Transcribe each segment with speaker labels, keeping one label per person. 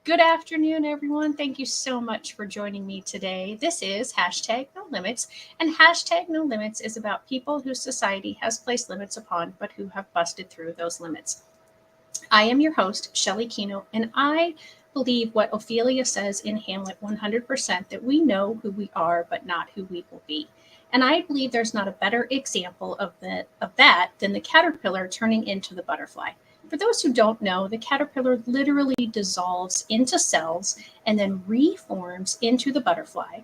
Speaker 1: Good afternoon, everyone. Thank you so much for joining me today. This is hashtag no limits, and hashtag no limits is about people whose society has placed limits upon, but who have busted through those limits. I am your host, Shelley Keno, and I believe what Ophelia says in Hamlet 100% that we know who we are, but not who we will be. And I believe there's not a better example of that than the caterpillar turning into the butterfly. For those who don't know, the caterpillar literally dissolves into cells and then reforms into the butterfly.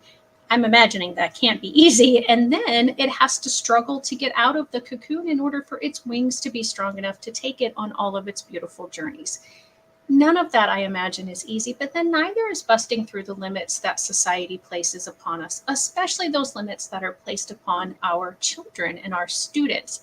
Speaker 1: I'm imagining that can't be easy. And then it has to struggle to get out of the cocoon in order for its wings to be strong enough to take it on all of its beautiful journeys. None of that, I imagine, is easy, but then neither is busting through the limits that society places upon us, especially those limits that are placed upon our children and our students.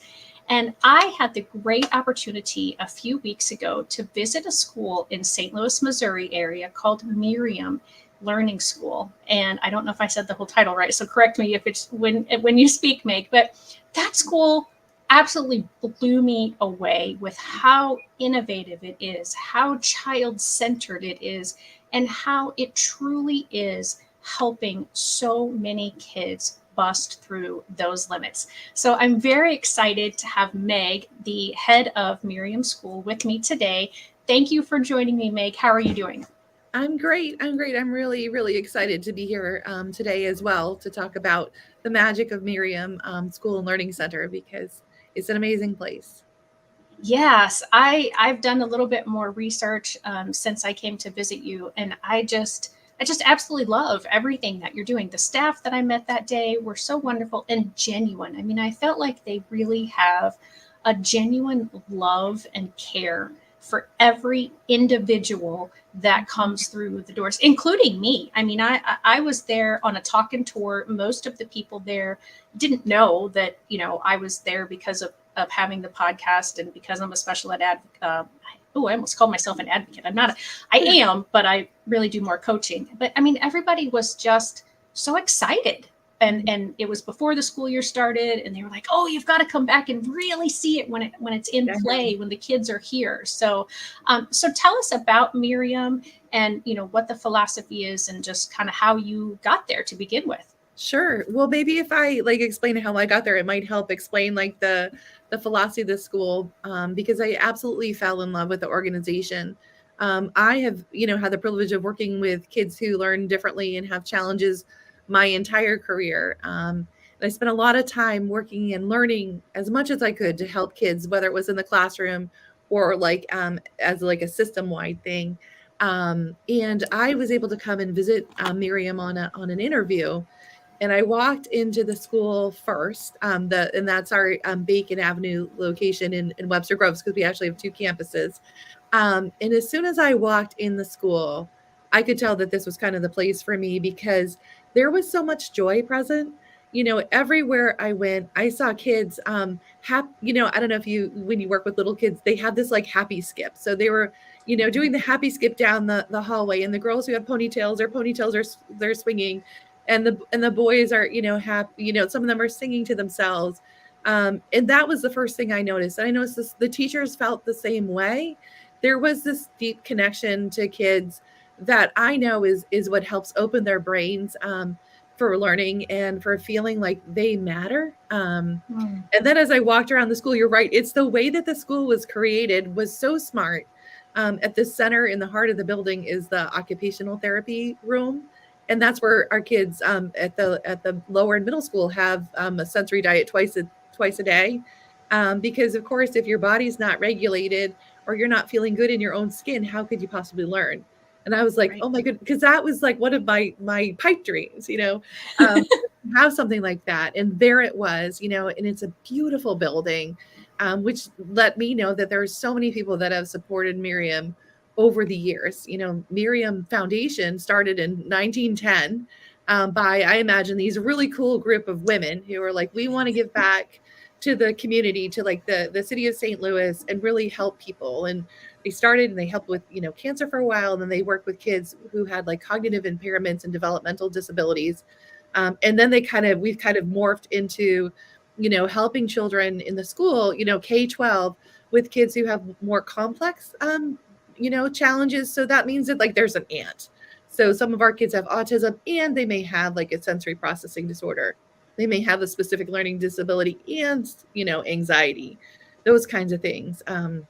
Speaker 1: And I had the great opportunity a few weeks ago to visit a school in St. Louis, Missouri area called Miriam Learning School. And I don't know if I said the whole title right, so correct me if it's when you speak, Meg. But that school absolutely blew me away with how innovative it is, how child-centered it is, and how it truly is helping so many kids bust through those limits. So I'm very excited to have Meg, the head of Miriam School, with me today. Thank you for joining me, Meg. How are you doing?
Speaker 2: I'm great. I'm really, really excited to be here today as well to talk about the magic of Miriam School and Learning Center because it's an amazing place.
Speaker 1: Yes, I've done a little bit more research since I came to visit you, and I just absolutely love everything that you're doing. The staff that I met that day were so wonderful and genuine. I mean, I felt like they really have a genuine love and care for every individual that comes through the doors, including me. I mean, I was there on a talking tour. Most of the people there didn't know that I was there because of having the podcast and because I'm a special ed advocate. I almost called myself an advocate. I'm not. I am, but I really do more coaching. But I mean, everybody was just so excited. And it was before the school year started, and they were like, "Oh, you've got to come back and really see it when it's in play, when the kids are here." So tell us about Miriam and what the philosophy is, and just kind of how you got there to begin with.
Speaker 2: Sure. Well, maybe if I explain how I got there, it might help explain the philosophy of the school because I absolutely fell in love with the organization. I have had the privilege of working with kids who learn differently and have challenges my entire career. And I spent a lot of time working and learning as much as I could to help kids, whether it was in the classroom or as a system wide thing. And I was able to come and visit Miriam on an interview. And I walked into the school first, and that's our Bacon Avenue location in Webster Groves, because we actually have two campuses. And as soon as I walked in the school, I could tell that this was kind of the place for me because there was so much joy present. Everywhere I went, I saw kids I don't know if when you work with little kids, they have this happy skip. So they were, doing the happy skip down the hallway, and the girls who have ponytails, their ponytails they're swinging, and the boys are, happy, some of them are singing to themselves. And that was the first thing I noticed. And I noticed the teachers felt the same way. There was this deep connection to kids that I know is what helps open their brains for learning and for feeling like they matter. And then as I walked around the school, you're right. It's the way that the school was created was so smart. At the center in the heart of the building is the occupational therapy room. And that's where our kids at the lower and middle school have a sensory diet twice a day. Because of course, if your body's not regulated or you're not feeling good in your own skin, how could you possibly learn? And I was like, right. Oh my goodness, because that was one of my pipe dreams, have something like that. And there it was, and it's a beautiful building, which let me know that there are so many people that have supported Miriam over the years. Miriam Foundation started in 1910 by, I imagine, these really cool group of women who are like, we want to give back to the community, to the city of St. Louis, and really help people. And they started and they helped with, cancer for a while. And then they worked with kids who had cognitive impairments and developmental disabilities. And then we've kind of morphed into, helping children in the school, K-12 with kids who have more complex challenges. So that means that like there's an and. So some of our kids have autism and they may have like a sensory processing disorder. They may have a specific learning disability and, anxiety, those kinds of things. And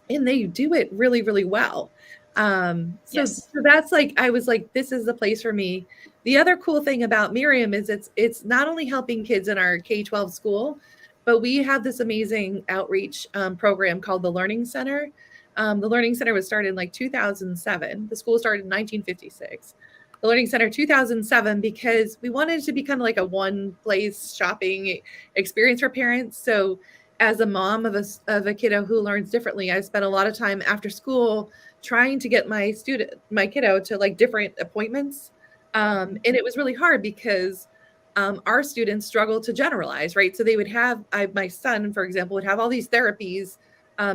Speaker 2: they do it really, really well. So
Speaker 1: Yes.
Speaker 2: that's like, I was like, this is the place for me. The other cool thing about Miriam is it's not only helping kids in our K-12 school, but we have this amazing outreach program called the Learning Center. The Learning Center was started in like 2007. The school started in 1956. The Learning Center 2007 because we wanted it to be kind of like a one place shopping experience for parents. So as a mom of a kiddo who learns differently, I spent a lot of time after school trying to get my kiddo to like different appointments. And it was really hard because our students struggle to generalize, right? So they would have, my son, for example, would have all these therapies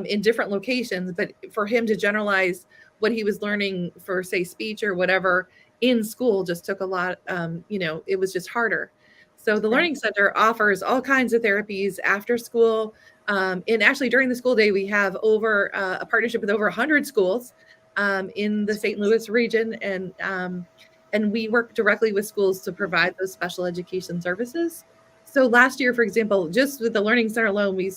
Speaker 2: in different locations, but for him to generalize what he was learning for, say, speech or whatever in school just took a lot, it was just harder. So the
Speaker 1: Right.
Speaker 2: Learning Center offers all kinds of therapies after school. And actually, during the school day, we have over a partnership with over 100 schools in the St. Louis region, and we work directly with schools to provide those special education services. So last year, for example, just with the Learning Center alone, we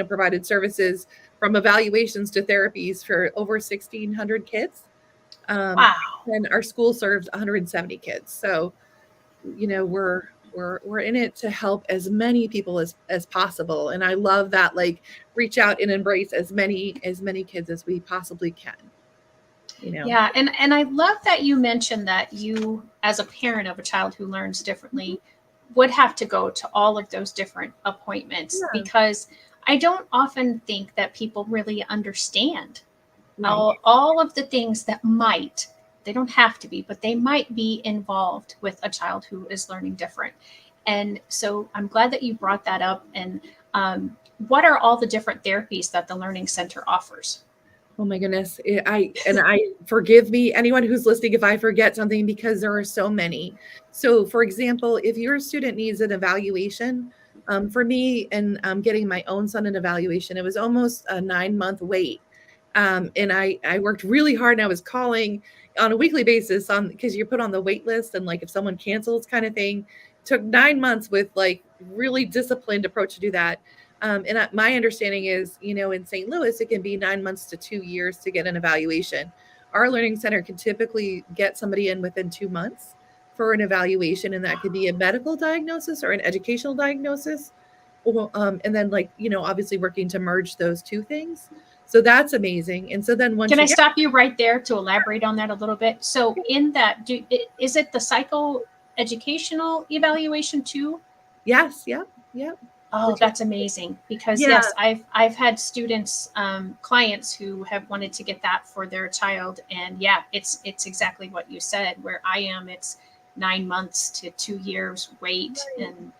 Speaker 2: provided services from evaluations to therapies for over 1,600 kids.
Speaker 1: Wow.
Speaker 2: And our school serves 170 kids. So we're in it to help as many people as possible, and I love that, like, reach out and embrace as many kids as we possibly can.
Speaker 1: Yeah, and I love that you mentioned that you, as a parent of a child who learns
Speaker 2: Mhm.
Speaker 1: differently, would have to go to all of those different appointments,
Speaker 2: Yeah,
Speaker 1: because I don't often think that people really understand
Speaker 2: right.
Speaker 1: all of the things that might, they don't have to be, but they might be involved with a child who is learning different. And so I'm glad that you brought that up. And what are all the different therapies that the Learning Center offers?
Speaker 2: Oh my goodness. I forgive me, anyone who's listening, if I forget something, because there are so many. So, for example, if your student needs an evaluation, for me and getting my own son an evaluation, it was almost a 9-month wait. And I worked really hard and I was calling on a weekly basis on because you're put on the wait list and like if someone cancels kind of thing. Took 9 months with like really disciplined approach to do that. And my understanding is, in St. Louis, it can be 9 months to 2 years to get an evaluation. Our learning center can typically get somebody in within 2 months for an evaluation, and that could be a medical diagnosis or an educational diagnosis. And then, like, obviously working to merge those two things. So that's amazing. And so then once
Speaker 1: Can
Speaker 2: you
Speaker 1: I
Speaker 2: get,
Speaker 1: stop you right there to elaborate on that a little bit? So, in that, is it the psycho educational evaluation too?
Speaker 2: yes, yep, yep. The
Speaker 1: Oh,
Speaker 2: two,
Speaker 1: that's amazing. Because
Speaker 2: yeah,
Speaker 1: yes, I've had students, clients who have wanted to get that for their child, and yeah, it's exactly what you said. Where I am, it's 9 months to 2 years wait, and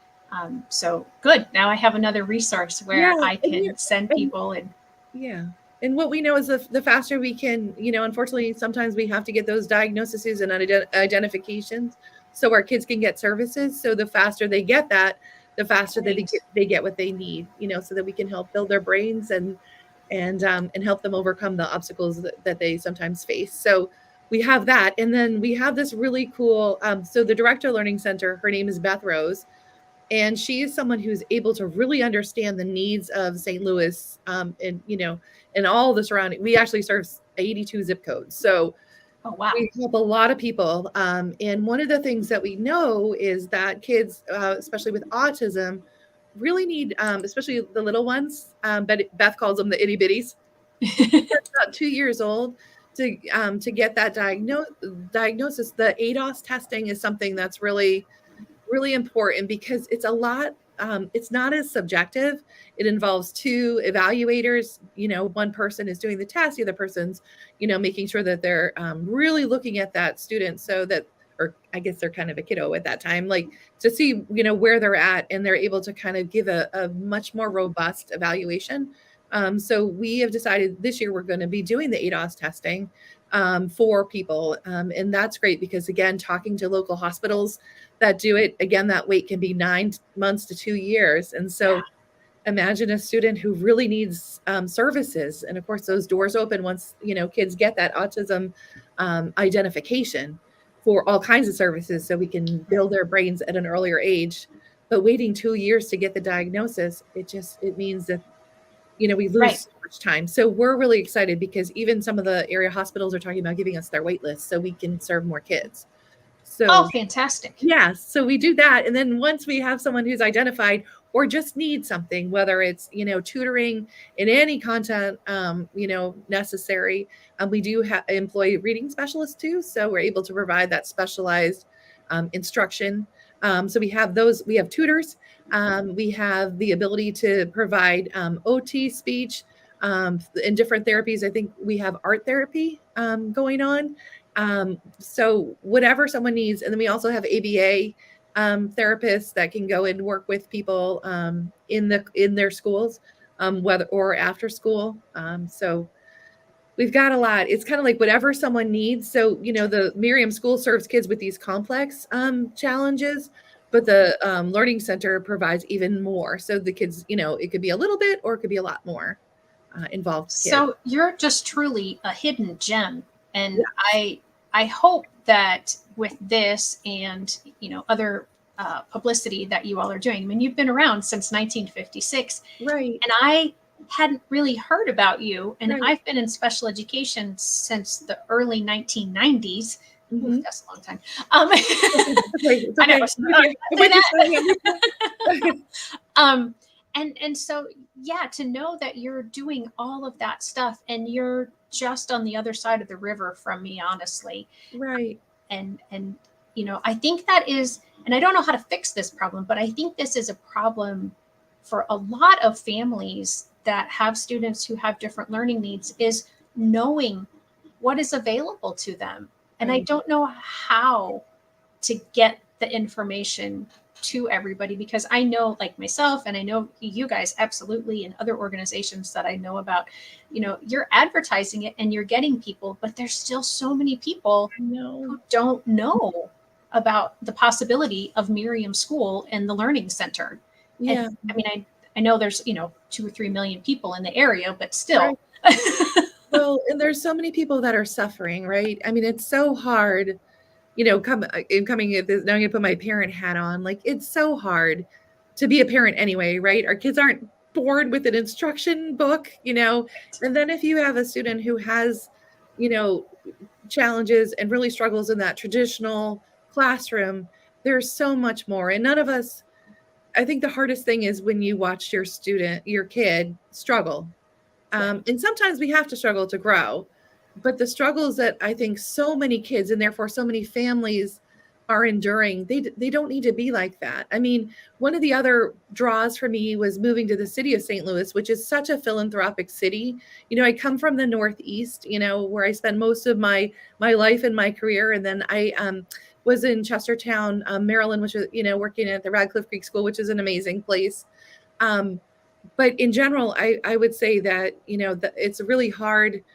Speaker 1: so good. Now I have another resource
Speaker 2: yeah,
Speaker 1: where I can send
Speaker 2: and
Speaker 1: people and
Speaker 2: yeah. And what we know is the faster we can, unfortunately, sometimes we have to get those diagnoses and identifications so our kids can get services. So the faster they get that, the faster that
Speaker 1: great.
Speaker 2: they get what they need, so that we can help build their brains and help them overcome the obstacles that they sometimes face. So we have that. And then we have this really cool, so the director of Learning Center, her name is Beth Rose, and she is someone who's able to really understand the needs of St. Louis, and all the surrounding. We actually serve 82 zip codes, so
Speaker 1: Oh wow.
Speaker 2: we help a lot of people. And one of the things that we know is that kids, especially with autism, really need, especially the little ones. But Beth calls them the itty bitties. About 2 years old to get that diagnosis. The ADOS testing is something that's really really important because it's a lot. It's not as subjective. It involves two evaluators. One person is doing the test, the other person's, making sure that they're really looking at that student so that, or I guess they're kind of a kiddo at that time, like to see, where they're at, and they're able to kind of give a much more robust evaluation. So we have decided this year we're going to be doing the ADOS testing for people. And that's great because, again, talking to local hospitals that do it, again, that wait can be 9 months to 2 years. And
Speaker 1: Yeah.
Speaker 2: so imagine a student who really needs services, and of course those doors open once kids get that autism identification for all kinds of services, so we can build their brains at an earlier age. But waiting 2 years to get the diagnosis, it means that we lose
Speaker 1: Right.
Speaker 2: so much time. So we're really excited because even some of the area hospitals are talking about giving us their wait list so we can serve more kids.
Speaker 1: Oh,
Speaker 2: So
Speaker 1: fantastic.
Speaker 2: yeah, so we do that, and then once we have someone who's identified or just needs something, whether it's tutoring in any content necessary, we do employ reading specialists too, so we're able to provide that specialized instruction. So we have those. We have tutors. We have the ability to provide OT speech and different therapies. I think we have art therapy going on. So whatever someone needs, and then we also have ABA therapists that can go and work with people in their schools, whether or after school. So we've got a lot. It's kind of like whatever someone needs. So the Miriam School serves kids with these complex challenges, but the Learning Center provides even more. So the kids, it could be a little bit or it could be a lot more involved kids.
Speaker 1: So you're just truly a hidden gem, and
Speaker 2: Yeah.
Speaker 1: I hope that with this and other publicity that you all are doing. I mean, you've been around since 1956,
Speaker 2: Right.
Speaker 1: and I hadn't really heard about you. And
Speaker 2: Right.
Speaker 1: I've been in special education since the early 1990s. Ooh,
Speaker 2: Mm-hmm.
Speaker 1: that's a long time.
Speaker 2: It's okay. It's
Speaker 1: I know.
Speaker 2: okay. I'm
Speaker 1: Say
Speaker 2: with you,
Speaker 1: that.
Speaker 2: Sally. I'm with you.
Speaker 1: And so yeah, to know that you're doing all of that stuff and you're just on the other side of the river from me, honestly.
Speaker 2: Right.
Speaker 1: And I think that is, and I don't know how to fix this problem, but I think this is a problem for a lot of families that have students who have different learning needs, is knowing what is available to them. And I
Speaker 2: Right.
Speaker 1: don't know how to get the information to everybody, because I know, like myself, and I know you guys absolutely, and other organizations that I know about, you're advertising it and you're getting people, but there's still so many people
Speaker 2: I know.
Speaker 1: who don't know about the possibility of Miriam School and the Learning Center.
Speaker 2: Yeah.
Speaker 1: And I mean, I know there's 2 or 3 million people in the area, but still.
Speaker 2: Right. Well, and there's so many people that are suffering, right? I mean, it's so hard, coming at this. Now I'm gonna put my parent hat on. Like, it's so hard to be a parent anyway, right? Our kids aren't born with an instruction book, and then if you have a student who has, you know, challenges and really struggles in that traditional classroom, there's so much more. And none of us, I think the hardest thing is when you watch your kid struggle. And sometimes we have to struggle to grow. But the struggles that I think so many kids and therefore so many families are enduring, they don't need to be like that. I mean, one of the other draws for me was moving to the city of St. Louis, which is such a philanthropic city. I come from the Northeast, where I spent most of my life and my career, and then I was in Chestertown, Maryland, which is working at the Radcliffe Creek School, which is an amazing place. But in general, I would say that that it's really hard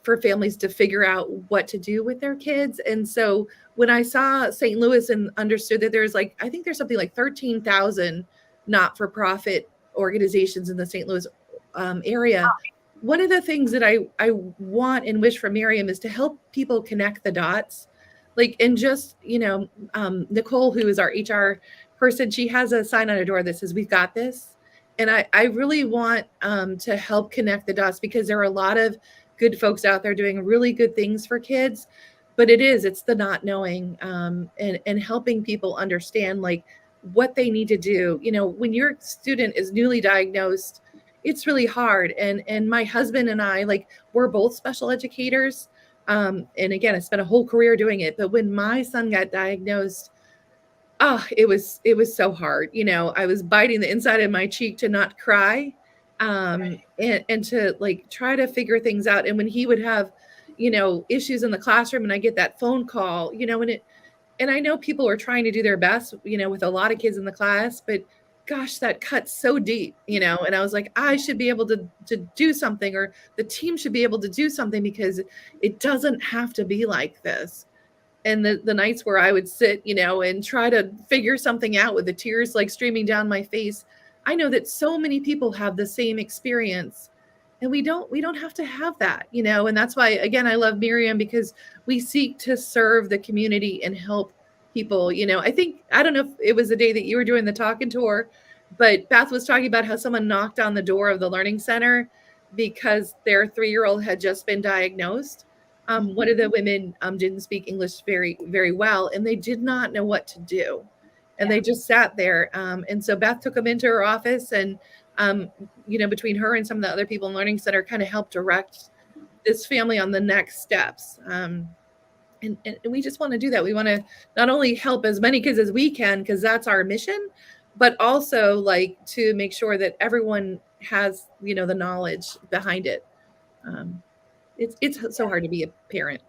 Speaker 2: for families to figure out what to do with their kids. And so when I saw St. Louis and understood that I think there's something like 13,000 not-for-profit organizations in the St. Louis area. One of the things that I want and wish for Miriam is to help people connect the dots. And just, Nicole, who is our HR person, she has a sign on her door that says, "We've got this." And I really want to help connect the dots, because there are a lot of good folks out there doing really good things for kids, but it's the not knowing, and helping people understand what they need to do. When your student is newly diagnosed, it's really hard. And my husband and I, we're both special educators. And again, I spent a whole career doing it. But when my son got diagnosed, it was so hard. I was biting the inside of my cheek to not cry, and to try to figure things out. And when he would have, issues in the classroom, and I get that phone call, and I know people are trying to do their best, with a lot of kids in the class, but gosh, that cuts so deep, and I was like, I should be able to do something, or the team should be able to do something, because it doesn't have to be like this. And the nights where I would sit, and try to figure something out with the tears streaming down my face, I know that so many people have the same experience, and we don't have to have that, and that's why, again, I love Miriam, because we seek to serve the community and help people. I don't know if it was the day that you were doing the talk and tour, but Beth was talking about how someone knocked on the door of the learning center because their 3-year-old had just been diagnosed. One of the women didn't speak English very, very well, and they did not know what to do. And they just sat there. And so Beth took them into her office, and, between her and some of the other people in Learning Center, kind of helped direct this family on the next steps. And we just want to do that. We want to not only help as many kids as we can, because that's our mission, but also like to make sure that everyone has, the knowledge behind it. It's so hard to be a parent.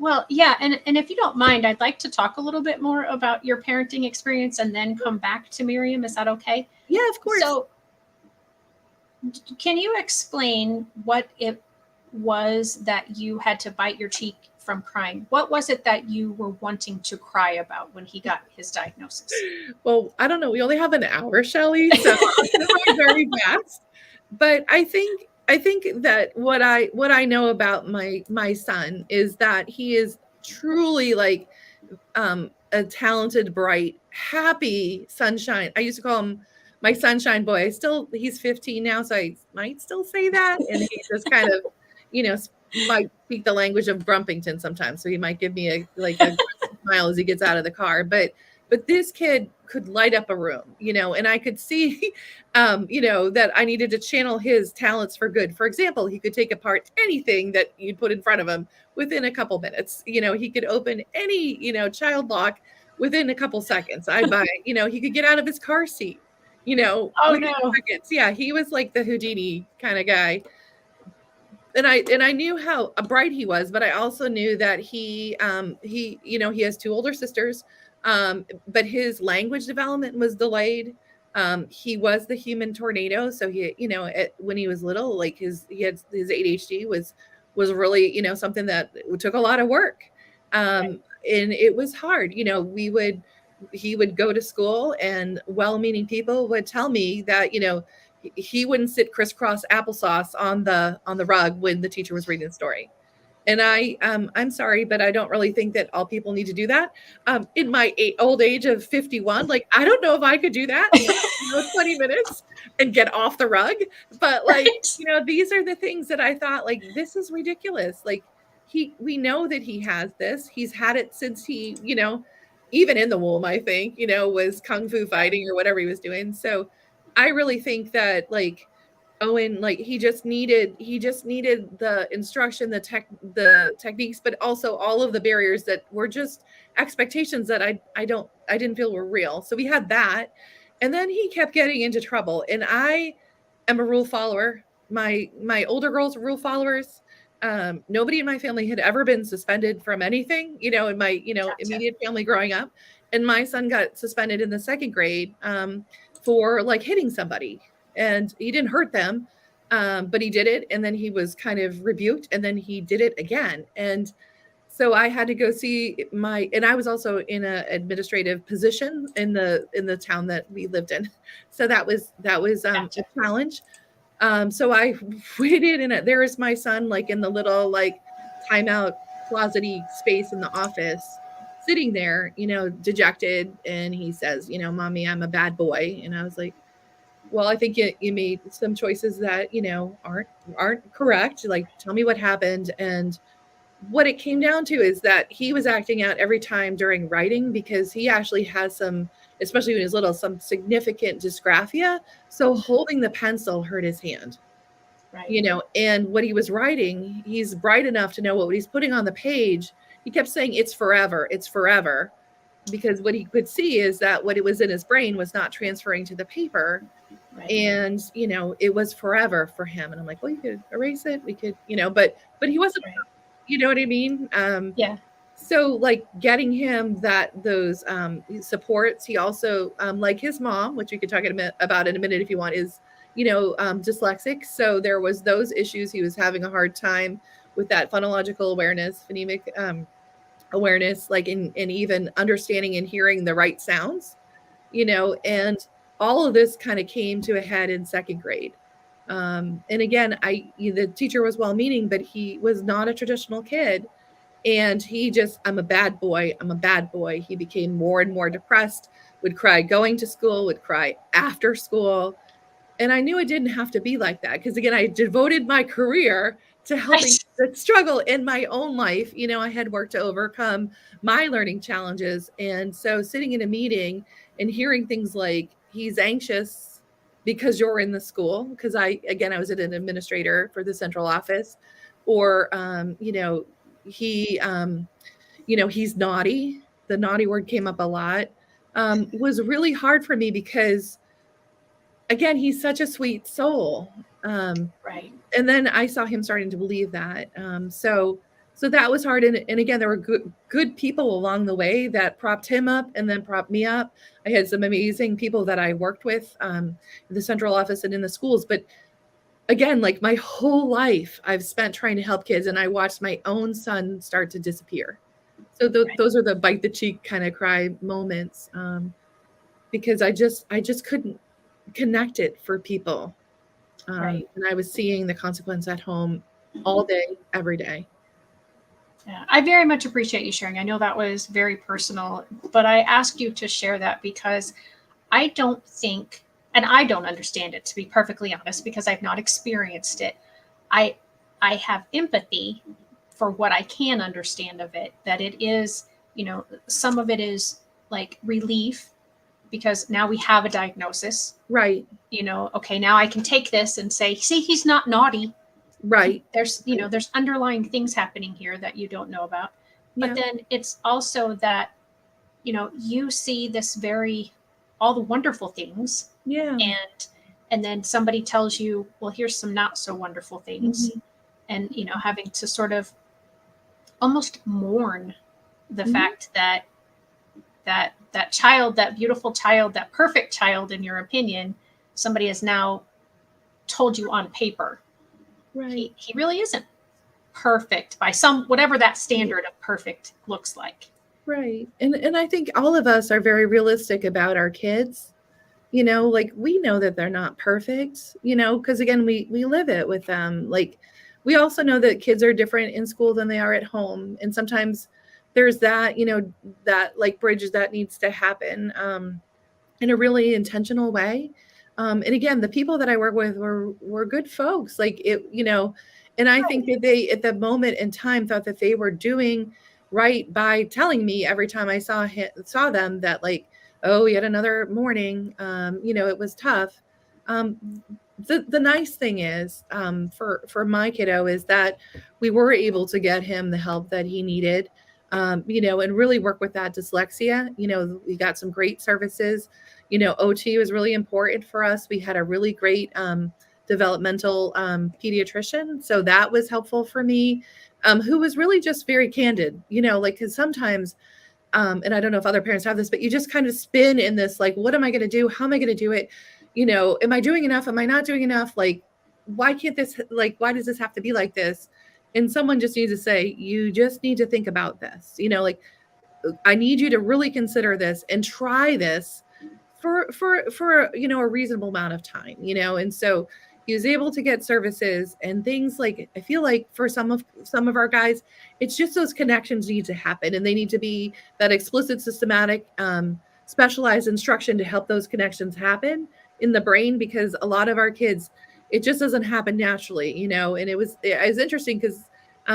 Speaker 1: Well, yeah, and if you don't mind, I'd like to talk a little bit more about your parenting experience and then come back to Miriam. Is that okay?
Speaker 2: Yeah, of course.
Speaker 1: So, can you explain what it was that you had to bite your cheek from crying? What was it that you were wanting to cry about when he got his diagnosis?
Speaker 2: Well, I don't know. We only have an hour, Shelley, so I'm very fast. But I think that what I know about my son is that he is truly like a talented, bright, happy sunshine. I used to call him my sunshine boy. He's 15 now, so I might still say that. And he just kind of, might speak the language of Grumpington sometimes. So he might give me a smile as he gets out of the car. But this kid could light up a room, and I could see, that I needed to channel his talents for good. For example, he could take apart anything that you'd put in front of him within a couple minutes. He could open any, child lock within a couple seconds. He could get out of his car seat,
Speaker 1: Oh,
Speaker 2: within
Speaker 1: no.
Speaker 2: seconds. Yeah, he was like the Houdini kind of guy. And I knew how bright he was, but I also knew that he has 2 older sisters, but his language development was delayed. He was the human tornado, so when he was little, like his ADHD was really something that took a lot of work, and it was hard. He would go to school, and well-meaning people would tell me that he wouldn't sit crisscross applesauce on the rug when the teacher was reading the story. And I'm sorry, but I don't really think that all people need to do that. In my old age of 51, like, I don't know if I could do that, 20 minutes and get off the rug. But these are the things that I thought, like, this is ridiculous. Like, we know that he has this. He's had it since he, even in the womb, I think, was kung fu fighting or whatever he was doing. So I really think that, like, Owen, like, he just needed the instruction, the techniques, but also all of the barriers that were just expectations that I didn't feel were real. So we had that. And then he kept getting into trouble. And I am a rule follower. My older girls are rule followers. Nobody in my family had ever been suspended from anything, in my,
Speaker 1: Gotcha.
Speaker 2: immediate family growing up. And my son got suspended in the 2nd grade for like hitting somebody. And he didn't hurt them, but he did it. And then he was kind of rebuked, and then he did it again. And so I had to go see and I was also in an administrative position in the town that we lived in. So that was
Speaker 1: Gotcha.
Speaker 2: a challenge. So I waited, and there is my son, like, in the little, like, timeout closety space in the office, sitting there, dejected. And he says, "Mommy, I'm a bad boy." And I was like, well, I think you made some choices that, aren't correct. Like, tell me what happened. And what it came down to is that he was acting out every time during writing, because he actually has some, especially when he was little, some significant dysgraphia. So holding the pencil hurt his hand,
Speaker 1: Right.
Speaker 2: And what he was writing, he's bright enough to know what he's putting on the page. He kept saying, "It's forever, it's forever." Because what he could see is that what it was in his brain was not transferring to the paper.
Speaker 1: Right.
Speaker 2: And, it was forever for him. And I'm like, well, you could erase it. We could, but he wasn't,
Speaker 1: Right.
Speaker 2: you know what I mean?
Speaker 1: Yeah.
Speaker 2: So, like, getting him those supports. He also, like his mom, which we could talk about in a minute if you want, is, dyslexic. So there was those issues. He was having a hard time with that phonological awareness, phonemic awareness, like in even understanding and hearing the right sounds, and all of this kind of came to a head in second grade. And again, the teacher was well-meaning, but he was not a traditional kid. And he just, I'm a bad boy. I'm a bad boy. He became more and more depressed, would cry going to school, would cry after school. And I knew it didn't have to be like that because, again, I devoted my career to helping
Speaker 1: Right.
Speaker 2: the struggle in my own life. I had worked to overcome my learning challenges. And so sitting in a meeting and hearing things like, he's anxious because you're in the school, because I was an administrator for the central office, or, he, he's naughty. The naughty word came up a lot. Was really hard for me because, again, he's such a sweet soul.
Speaker 1: Right.
Speaker 2: And then I saw him starting to believe that. So that was hard. And again, there were good people along the way that propped him up and then propped me up. I had some amazing people that I worked with in the central office and in the schools. But again, like my whole life, I've spent trying to help kids, and I watched my own son start to disappear. So those are the bite the cheek kind of cry moments, because I just couldn't connect it for people.
Speaker 1: Right.
Speaker 2: And I was seeing the consequence at home all day, every day.
Speaker 1: Yeah, I very much appreciate you sharing. I know that was very personal, but I ask you to share that because I don't think, and I don't understand it, to be perfectly honest, because I've not experienced it. I I have empathy for what I can understand of it, that it is, some of it is like relief because now we have a diagnosis.
Speaker 2: Right.
Speaker 1: Okay, now I can take this and say, see, he's not naughty.
Speaker 2: Right.
Speaker 1: There's underlying things happening here that you don't know about. But
Speaker 2: Yeah.
Speaker 1: then it's also that, you see all the wonderful things,
Speaker 2: Yeah.
Speaker 1: and then somebody tells you, well, here's some not so wonderful things.
Speaker 2: Mhm.
Speaker 1: And, having to sort of almost mourn the
Speaker 2: Mhm.
Speaker 1: fact that child, that beautiful child, that perfect child, in your opinion, somebody has now told you on paper,
Speaker 2: Right.
Speaker 1: he really isn't perfect by some, whatever that standard of perfect looks like.
Speaker 2: Right. And I think all of us are very realistic about our kids. Like we know that they're not perfect, because again, we live it with them. Like we also know that kids are different in school than they are at home. And sometimes there's that, that like bridge that needs to happen in a really intentional way. And again, the people that I work with were good folks. Like it, and I think that they at the moment in time thought that they were doing right by telling me every time I saw them that, like, oh, yet another morning. It was tough. The nice thing is, for my kiddo, is that we were able to get him the help that he needed, and really work with that dyslexia. We got some great services. OT was really important for us. We had a really great developmental pediatrician, so that was helpful for me, who was really just very candid. Like, because sometimes, and I don't know if other parents have this, but you just kind of spin in this, like, what am I going to do? How am I going to do it? Am I doing enough? Am I not doing enough? Like, why does this have to be like this? And someone just needs to say, you just need to think about this. Like, I need you to really consider this and try this for a reasonable amount of time. And so he was able to get services and things. Like, I feel like for some of our guys, it's just those connections need to happen, and they need to be that explicit, systematic, specialized instruction to help those connections happen in the brain, because a lot of our kids, it just doesn't happen naturally. And it was interesting because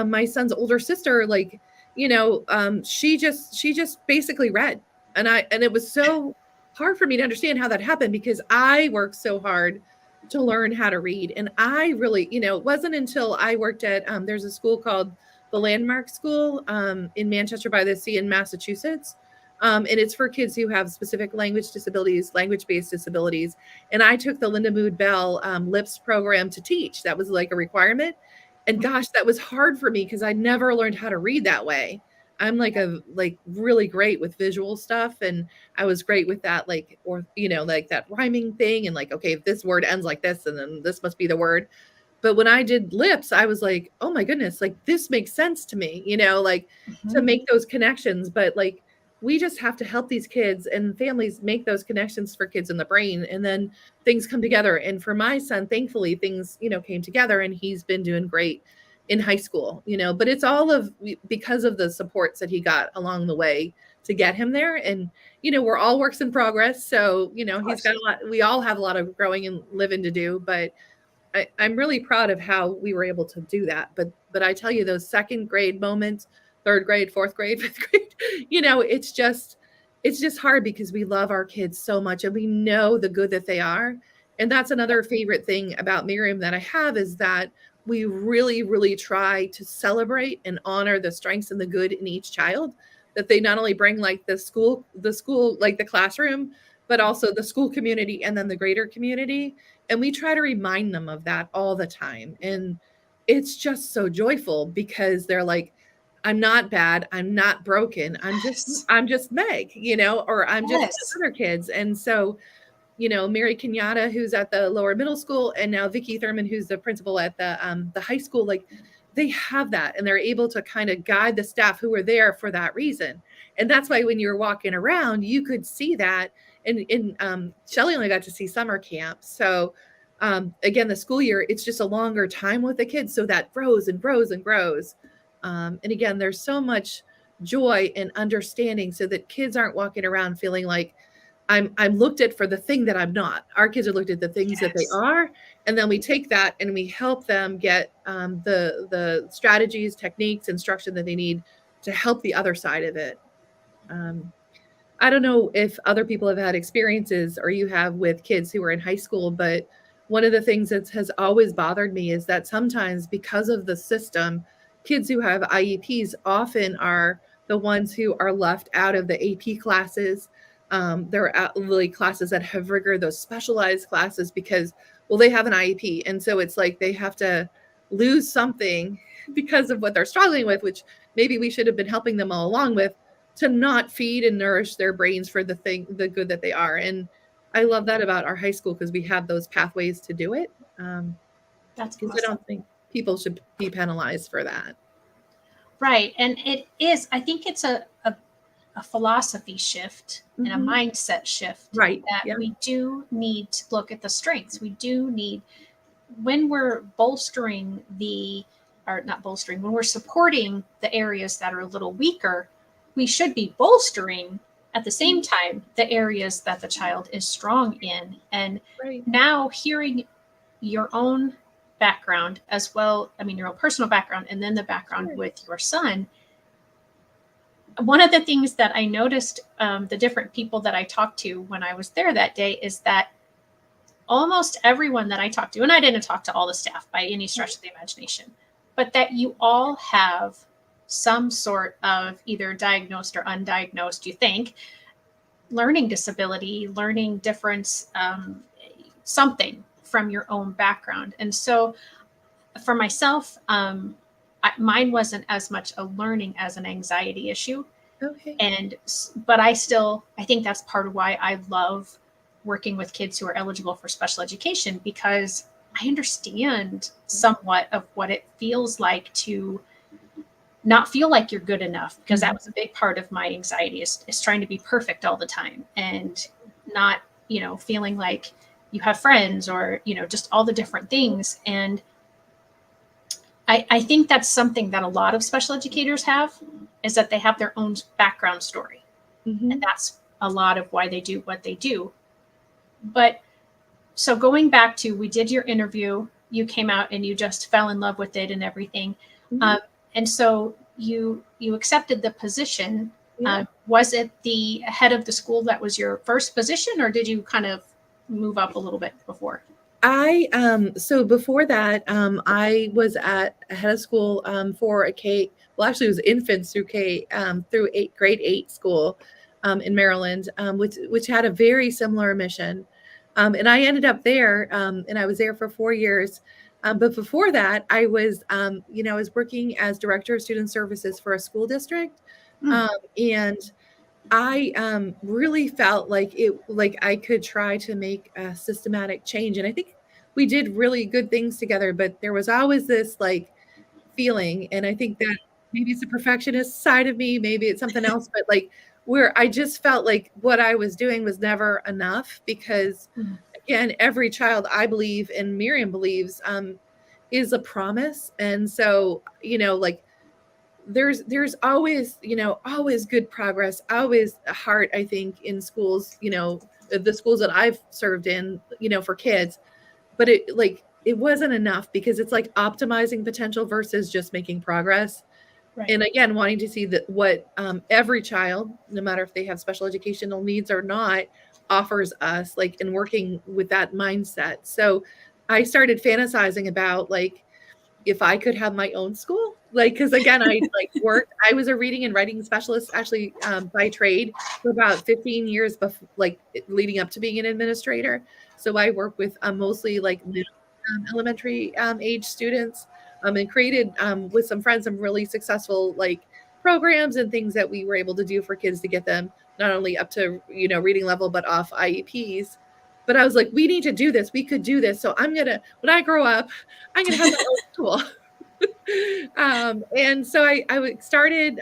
Speaker 2: my son's older sister, like, she just basically read, and it was so hard for me to understand how that happened, because I worked so hard to learn how to read. And I really, it wasn't until I worked at, there's a school called the Landmark School in Manchester by the Sea in Massachusetts. And it's for kids who have specific language disabilities, language-based disabilities. And I took the Linda Mood Bell LIPS program to teach. That was like a requirement. And gosh, that was hard for me because I never learned how to read that way. I'm like really great with visual stuff, and I was great with that, like, or like that rhyming thing, and like, okay, if this word ends like this, and then this must be the word. But when I did lips, I was like, oh my goodness, like this makes sense to me, like to make those connections. But like we just have to help these kids and families make those connections for kids in the brain, and then things come together. And for my son, thankfully, things, came together, and he's been doing great in high school, but it's all of because of the supports that he got along the way to get him there. And we're all works in progress, so
Speaker 1: Of
Speaker 2: he's got
Speaker 1: course.
Speaker 2: a lot, we all have a lot of growing and living to do, but I'm really proud of how we were able to do that. But I tell you, those second grade moments, third grade, fourth grade, fifth grade, it's just hard because we love our kids so much and we know the good that they are. And that's
Speaker 1: Yep.
Speaker 2: another favorite thing about Miriam that I have, is that we really, really try to celebrate and honor the strengths and the good in each child, that they not only bring, like the school, like the classroom, but also the school community and then the greater community. And we try to remind them of that all the time. And it's just so joyful because they're like, I'm not bad, I'm not broken,
Speaker 1: Yes.
Speaker 2: I'm just Meg, or I'm just
Speaker 1: Yes.
Speaker 2: other kids. And so Mary Kenyatta, who's at the lower middle school, and now Vicky Thurman, who's the principal at the high school, like they have that, and they're able to kind of guide the staff who are there for that reason. And that's why when you were walking around, you could see that. And Shelly only got to see summer camp, so again, the school year, it's just a longer time with the kids, so that grows and grows and grows. And again, there's so much joy and understanding, so that kids aren't walking around feeling like I'm looked at for the thing that I'm not. Our kids are looked at the things that they
Speaker 1: Yes.
Speaker 2: are, and then we take that and we help them get the strategies, techniques, instruction that they need to help the other side of it. Um, I don't know if other people have had experiences or you have with kids who are in high school, but one of the things that has always bothered me is that sometimes, because of the system, kids who have IEPs often are the ones who are left out of the AP classes. There are really classes that have rigor, those specialized classes, because, well, they have an IEP. And so it's like they have to lose something because of what they're struggling with, which maybe we should have been helping them all along with, to not feed and nourish their brains for the good that they are. And I love that about our high school, because we have those pathways to do it.
Speaker 1: That's
Speaker 2: Because I
Speaker 1: awesome.
Speaker 2: don't think people should be penalized for that.
Speaker 1: Right. And it is, I think it's a philosophy shift and a
Speaker 2: Mhm.
Speaker 1: mindset shift
Speaker 2: Right.
Speaker 1: that
Speaker 2: Yeah.
Speaker 1: we do need to look at the strengths. We do need, when we're bolstering or not bolstering, when we're supporting the areas that are a little weaker, we should be bolstering at the same
Speaker 2: Mhm.
Speaker 1: time the areas that the child is strong in. And
Speaker 2: Right.
Speaker 1: now hearing your own background as well, I mean, your own personal background, and then the background
Speaker 2: Sure.
Speaker 1: with your son, one of the things that I noticed, the different people that I talked to when I was there that day, is that almost everyone that I talked to, and I didn't talk to all the staff by any stretch of the imagination, but that you all have some sort of either diagnosed or undiagnosed, you think, learning disability, learning difference, something from your own background. And so for myself, mine wasn't as much a learning as an anxiety issue.
Speaker 2: Okay.
Speaker 1: And but I think that's part of why I love working with kids who are eligible for special education, because I understand somewhat of what it feels like to not feel like you're good enough, because that
Speaker 2: Mhm.
Speaker 1: was a big part of my anxiety, is trying to be perfect all the time, and not, feeling like you have friends, or just all the different things. And I think that's something that a lot of special educators have, is that they have their own background story. And
Speaker 2: Mhm.
Speaker 1: that's a lot of why they do what they do. But so going back to, we did your interview, you came out and you just fell in love with it and everything.
Speaker 2: Mhm.
Speaker 1: Um, and so you accepted the position.
Speaker 2: Yeah.
Speaker 1: Was it the head of the school that was your first position, or did you kind of move up a little bit before?
Speaker 2: So before that, I was at a head of school for a K, well, actually it was infants through K, through grade 8 school in Maryland, which had a very similar mission. And I ended up there, and I was there for 4 years. But before that, I was working as director of student services for a school district.
Speaker 1: Mm,
Speaker 2: Um, and I really felt like I could try to make a systematic change. And I think we did really good things together, but there was always this like feeling. And I think that maybe it's a perfectionist side of me, maybe it's something else, but like where I just felt like what I was doing was never enough because,
Speaker 1: Mhm.
Speaker 2: again, every child, I believe, and Miriam believes, is a promise. And so, like, there's always, always good progress, always a heart, I think, in schools, the schools that I've served in, for kids. But it wasn't enough because it's like optimizing potential versus just making progress.
Speaker 1: Right.
Speaker 2: And again, wanting to see that what every child, no matter if they have special educational needs or not, offers us, like, in working with that mindset. So I started fantasizing about, like, if I could have my own school, like, because again, I was a reading and writing specialist actually, by trade for about 15 years before, like, leading up to being an administrator. So I work with mostly like middle, elementary age students, and created with some friends some really successful, like, programs and things that we were able to do for kids to get them not only up to, reading level, but off IEPs. But I was like, we need to do this. We could do this. So when I grow up, I'm gonna have my own school. And so started,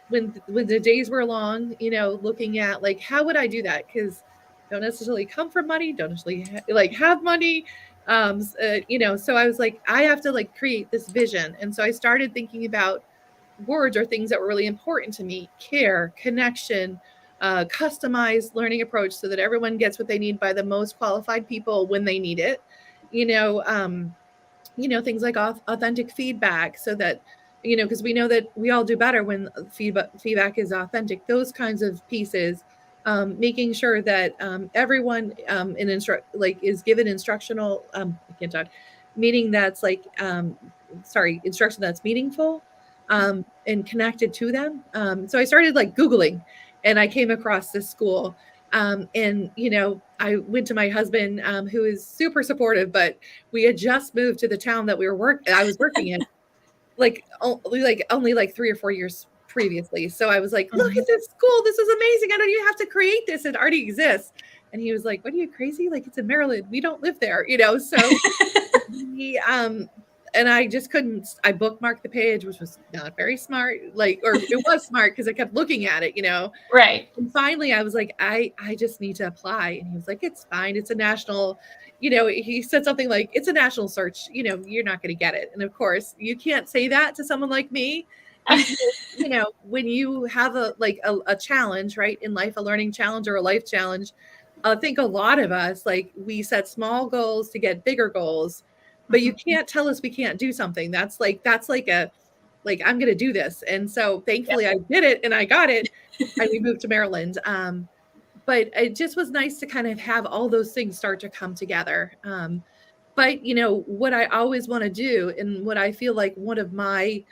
Speaker 2: when the days were long, looking at, like, how would I do that? Because don't necessarily come from money, don't necessarily like have money. So I was like, I have to, like, create this vision. And so I started thinking about words or things that were really important to me: care, connection, customized learning approach so that everyone gets what they need by the most qualified people when they need it. You know, um, things like authentic feedback so that, because we know that we all do better when feedback is authentic, those kinds of pieces. Making sure that everyone is given instructional, I can't talk, meaning that's like, instruction that's meaningful, and connected to them. So I started, like, Googling, and I came across this school. And I went to my husband, who is super supportive, but we had just moved to the town that I was working in, only like 3 or 4 years previously. So I was like, "Look
Speaker 1: Mhm.
Speaker 2: at this school. This is amazing. I don't even have to create this. It already exists." And he was like, "What, are you crazy? Like, it's in Maryland. We don't live there." So he, and I just couldn't. I bookmarked the page, which was not very smart, like, or it was smart because I kept looking at it.
Speaker 1: Right.
Speaker 2: And finally, I was like, I just need to apply. And he was like, it's fine. It's a national, he said something like, it's a national search, you're not going to get it. And of course, you can't say that to someone like me because, when you have a challenge, right, in life, a learning challenge or a life challenge, I think a lot of us, like, we set small goals to get bigger goals, but you
Speaker 1: Mhm.
Speaker 2: can't tell us we can't do something. That's like I'm going to do this. And so
Speaker 1: Yep.
Speaker 2: thankfully I did it and I got it, and we moved to Maryland. But it just was nice to kind of have all those things start to come together. But what I always want to do, and what I feel like one of my,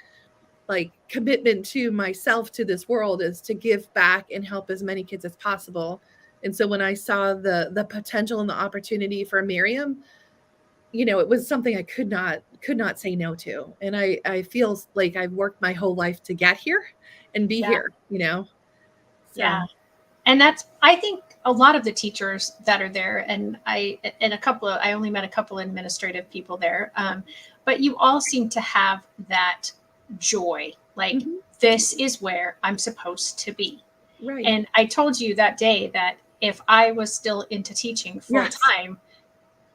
Speaker 2: like, commitment to myself to this world, is to give back and help as many kids as possible. And so when I saw the potential and the opportunity for Miriam, it was something I could not say no to. And I feel like I've worked my whole life to get here and be
Speaker 1: Yeah.
Speaker 2: here.
Speaker 1: Yeah.
Speaker 2: So
Speaker 1: And that's, I think, a lot of the teachers that are there, and I only met a couple of administrative people there, but you all seem to have that joy. Like,
Speaker 2: mhm,
Speaker 1: this is where I'm supposed to be.
Speaker 2: right.
Speaker 1: And I told you that day that if I was still into teaching full
Speaker 2: Yes.
Speaker 1: time,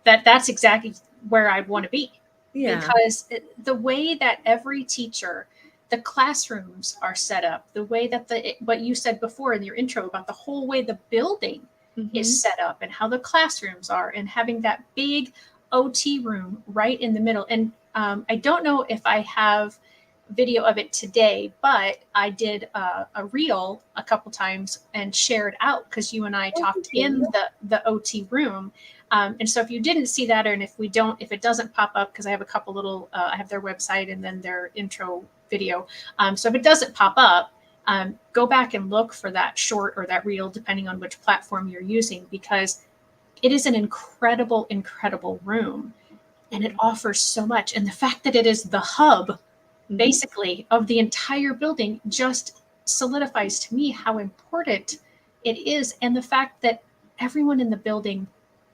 Speaker 1: that's exactly where I'd want to be,
Speaker 2: Yeah.
Speaker 1: because the way that every teacher, the classrooms are set up, the way that what you said before in your intro about the whole way the building is
Speaker 2: Mhm.
Speaker 1: set up and how the classrooms are, and having that big OT room right in the middle. And I don't know if I have video of it today, but I did a reel a couple times and shared out because you and I
Speaker 2: Oh,
Speaker 1: talked
Speaker 2: thank you.
Speaker 1: in the OT room. And so if you didn't see that, and if it doesn't pop up, because I have a couple little, I have their website and then their intro video. So if it doesn't pop up, go back and look for that short or that reel, depending on which platform you're using, because it is an incredible, incredible room, and it
Speaker 2: Yeah.
Speaker 1: offers so much. And the fact that it is the hub,
Speaker 2: Mhm.
Speaker 1: basically, of the entire building just solidifies to me how important it is. And the fact that everyone in the building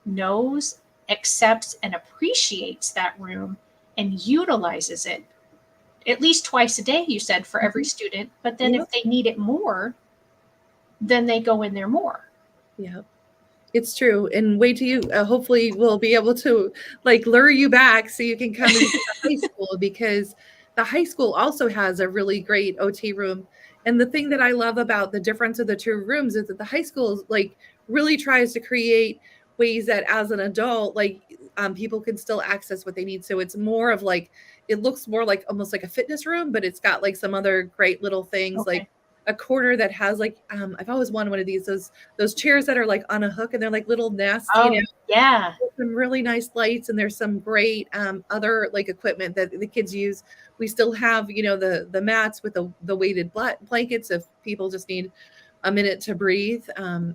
Speaker 1: knows, accepts, and appreciates that room and utilizes it at least twice a day, you said, for every
Speaker 2: Mhm.
Speaker 1: student. But then
Speaker 2: Yep.
Speaker 1: if they need it more, then they go in there more.
Speaker 2: Yeah. It's true. And wait till you, hopefully we'll be able to like lure you back so you can come into the high school, because the high school also has a really great OT room. And the thing that I love about the difference of the two rooms is that the high school like really tries to create ways that as an adult, like people can still access what they need. So it's more of like, it looks more like almost like a fitness room, but it's got like some other great little things,
Speaker 1: Okay.
Speaker 2: like a corner that has like, I've always wanted one of those chairs that are like on a hook and they're like little nests,
Speaker 1: Oh, yeah.
Speaker 2: some really nice lights, and there's some great other like equipment that the kids use. We still have, the mats with the weighted blankets if people just need a minute to breathe.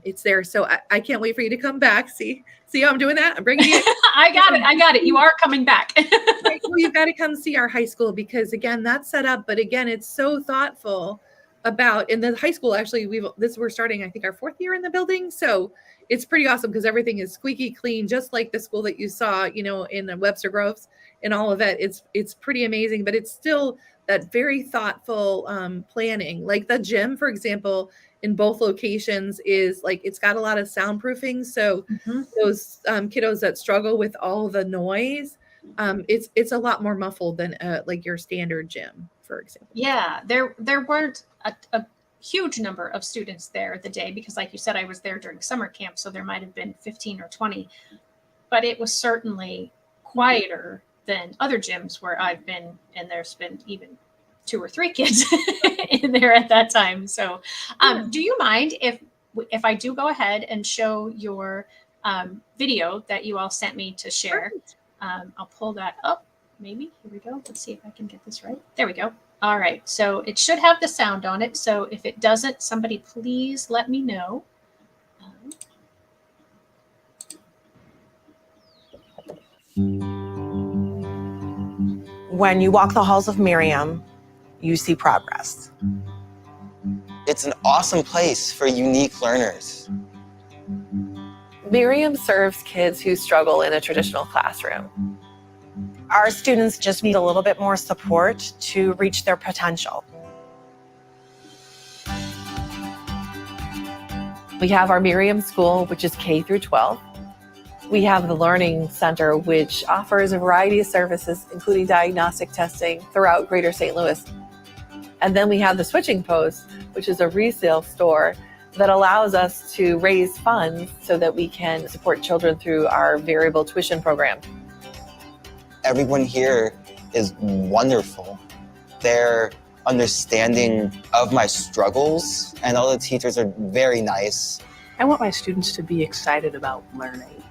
Speaker 2: It's there. So I can't wait for you to come back. See how I'm doing that? I'm bringing you.
Speaker 1: I got it. You are coming back.
Speaker 2: Right, well, you've got to come see our high school, because again, that's set up, but again, it's so thoughtful about in the high school. Actually, we're starting, I think, our 4th year in the building. So it's pretty awesome because everything is squeaky clean, just like the school that you saw, in the Webster Groves and all of it. It's pretty amazing, but it's still that very thoughtful planning. Like the gym, for example, in both locations is like, it's got a lot of soundproofing. So those kiddos that struggle with all the noise, it's a lot more muffled than like your standard gym, for example.
Speaker 1: Yeah, there weren't a huge number of students there the day, because like you said, I was there during summer camp, so there might have been 15 or 20, but it was certainly quieter than other gyms where I've been, and there's been even 2 or 3 kids in there at that time. So do you mind if I do go ahead and show your video that you all sent me to share? I'll pull that up. Maybe. Here we go. Let's see if I can get this right. There we go. All right. So it should have the sound on it. So if it doesn't, somebody please let me know.
Speaker 3: When you walk the halls of Miriam, you see progress.
Speaker 4: It's an awesome place for unique learners.
Speaker 2: Miriam serves kids who struggle in a traditional classroom.
Speaker 3: Our students just need a little bit more support to reach their potential.
Speaker 2: We have our Miriam School, which is K through 12. We have the Learning Center, which offers a variety of services, including diagnostic testing throughout Greater St. Louis. And then we have the Switching Post, which is a resale store that allows us to raise funds so that we can support children through our variable tuition program.
Speaker 4: Everyone here is wonderful. They're understanding of my struggles, and all the teachers are very nice.
Speaker 5: I want my students to be excited about learning,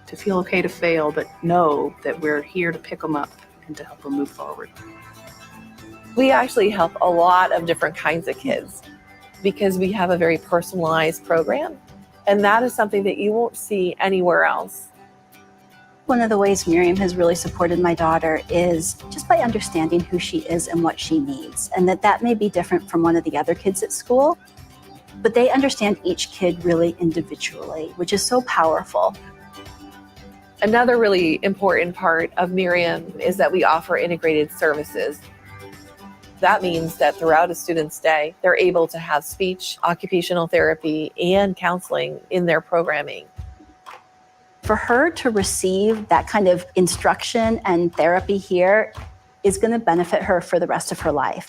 Speaker 5: to feel okay to fail, but know that we're here to pick them up and to help them move forward.
Speaker 2: We actually help a lot of different kinds of kids because we have a very personalized program, and that is something that you won't see anywhere else.
Speaker 6: One of the ways Miriam has really supported my daughter is just by understanding who she is and what she needs, and that may be different from one of the other kids at school, but they understand each kid really individually, which is so powerful.
Speaker 2: Another really important part of Miriam is that we offer integrated services. That means that throughout a student's day, they're able to have speech, occupational therapy, and counseling in their programming.
Speaker 6: For her to receive that kind of instruction and therapy here is going to benefit her for the rest of her life.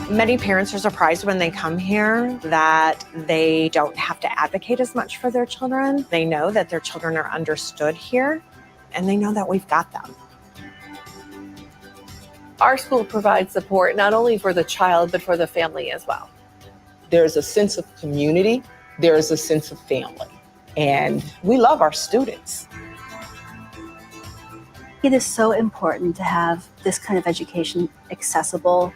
Speaker 3: Many parents are surprised when they come here that they don't have to advocate as much for their children. They know that their children are understood here, and they know that we've got them.
Speaker 2: Our school provides support not only for the child, but for the family as well.
Speaker 7: There's a sense of community. There is a sense of family, and we love our students.
Speaker 6: It is so important to have this kind of education accessible,